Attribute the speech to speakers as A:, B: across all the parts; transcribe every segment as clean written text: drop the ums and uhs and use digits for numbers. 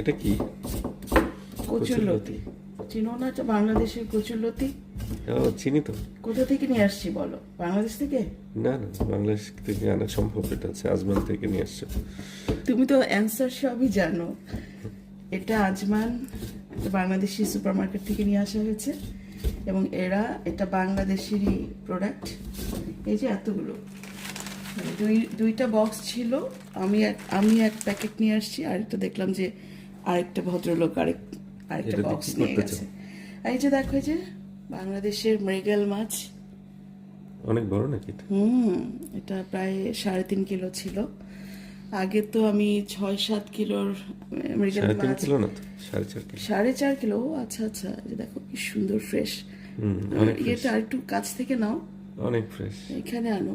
A: এটা কি?
B: কচুরলতি। চিনো না? এটা বাংলাদেশের কচুরলতি।
A: ও চিনি তো।
B: কোথা থেকে নিয়ে আসছি বলো? বাংলাদেশ থেকে?
A: না না, বাংলাদেশ থেকে আনা সম্ভব। এটা হচ্ছে আজমান থেকে নিয়ে আসছে।
B: তুমি তো অ্যান্সার সবই জানো। এটা আজমান, এটা বাংলাদেশি সুপার মার্কেট থেকে নিয়ে আসা হয়েছে এবং এটা বাংলাদেশেরই প্রোডাক্ট। এই যে এতগুলো, দুইটা বক্স ছিল। আমি এক প্যাকেট নিয়ে আসছি, আর একটা দেখলাম যে আরেকটা ভদ্রলোক আরেকটা বক্স নিয়ে গেছে। এই যে দেখো, এই যে বাংলাদেশের মৃগেল মাছ।
A: অনেক বড় নাকি?
B: এটা প্রায় 3.5 কিলো ছিল। আগে তো আমি 6-7 কিলোর মৃগেল মাছ।
A: 3.5 কিলো না তো, 4.5 কিলো।
B: 4.5 কিলো। আচ্ছা আচ্ছা, দেখো কি সুন্দর ফ্রেশ। এটা একটু কাছ থেকে নাও,
A: অনেক ফ্রেশ।
B: এখানে আনো,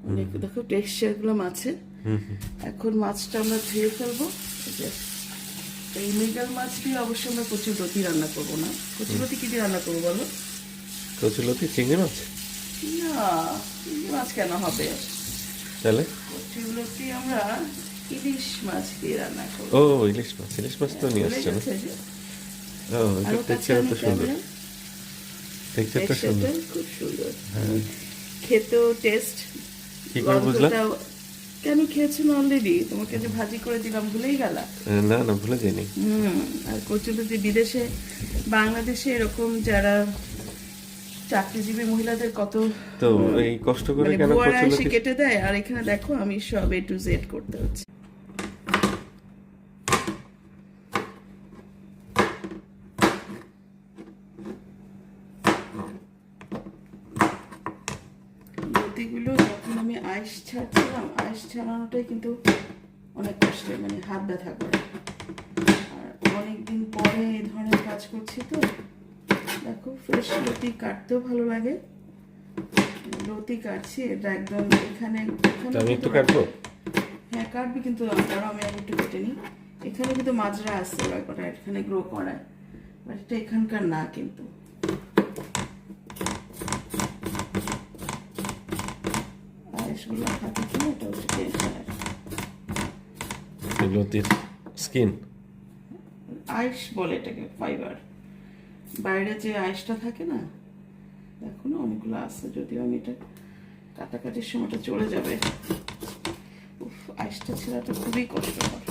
B: অনেক দেখো টেক্সচার গুলো মাছে। এখন মাছটা আমরা ধুয়ে ফেলবো। এই মৃগেল মাছ দিয়ে অবশ্যই আমরা কচুরলতি রান্না করবো না। কচুরলতি কি দিয়ে রান্না করবো বলো?
A: কচুরলতি চিংড়ি মাছ?
B: না, চিংড়ি মাছ কেন হবে?
A: তাহলে
B: কচুরলতি আমরা ইলিশ মাছ দিয়ে রান্না করবো।
A: ও ইলিশ মাছ। ইলিশ মাছ তো নিয়ে আসছে না? ও, এটা টেক্সচার তো সুন্দর। টেক্সচারটা সুন্দর,
B: খুব সুন্দর। খেতেও টেস্ট।
A: কি করে বুঝলা?
B: কেন খেয়েছো না অলরেডি? তোমাকে যে ভাজি করে দিলাম ভুলেই গেলা?
A: না না, ভুলে যাইনি।
B: আর কচুরলতি বিদেশে, বাংলাদেশে এরকম যারা চাকরিজীবী মহিলাদের কত
A: তো এই কষ্ট করে কেন
B: কচুরলতি কেটে দেয়, আর এখানে দেখো আমি সব A to Z করতে হচ্ছে। লতিগুলো যখন আমি আইস ছাড়ছিলাম, আইস ছাড়ানোটাই কিন্তু অনেক কষ্টের, মানে হাত ব্যথা করে। আর অনেকদিন পরে এই ধরনের কাজ করছি তো দেখো, ফ্রেশ লতি কাটতেও ভালো লাগে। লতি কাটছি, এটা একদম এখানে।
A: আমি একটু কাটবো?
B: হ্যাঁ কাটবি, কিন্তু আমি একটু কেটে নিই। এখানে কিন্তু মাজরা আছে ওরা এখানে গ্রো করায়, বাট এটা এখানকার না কিন্তু। আইসগুলো থাকে কি, এটা হচ্ছে টেনশনের।
A: লতির স্কিন
B: আইস বলে এটাকে, ফাইবার। বাইরে যে আইসটা থাকে না, দেখো না অনেকগুলো আছে। যদিও আমি এটা কাটাকাটির সময়টা চলে যাবে। আইসটা ছেড়াটা খুবই কষ্টকর।